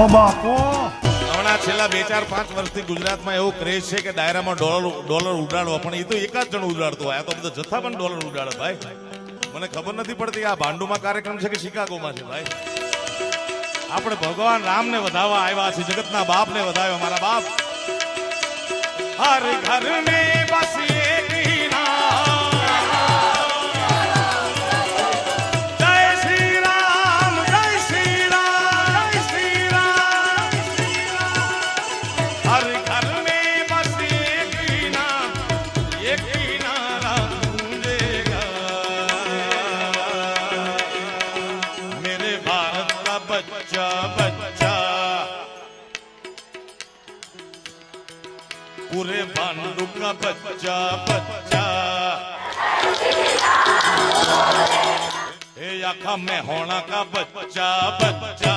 બાપો હમણાં છેલ્લા 2-4-5 વર્ષથી ગુજરાતમાં એવો ક્રેઝ છે કે દાયરામાં ડોલર ઉડાડવા, પણ એ તો એક જ જણ ઉડાડતો હોય. આ તો બધા જથ્થાબંધ ડોલર ઉડાડે ભાઈ. મને ખબર નથી પડતી આ ભાંડુમાં કાર્યક્રમ છે કે શિકાગોમાં છે ભાઈ. આપણે ભગવાન રામને વધાવવા આવ્યા છે, જગતના બાપને વધાવ્યા. મારા બાપ હર ઘર મેં બસ એક ही नाम, जय श्री राम, जय श्री राम, जय श्री राम. हर घर में बस एक ही नाम, एक ही नारा गूंजेगा, मेरे भारत का बच्चा बच्चा, पूरे भांडू का बच्चा बच्चा, हे आखा में होना का बच्चा बच्चा.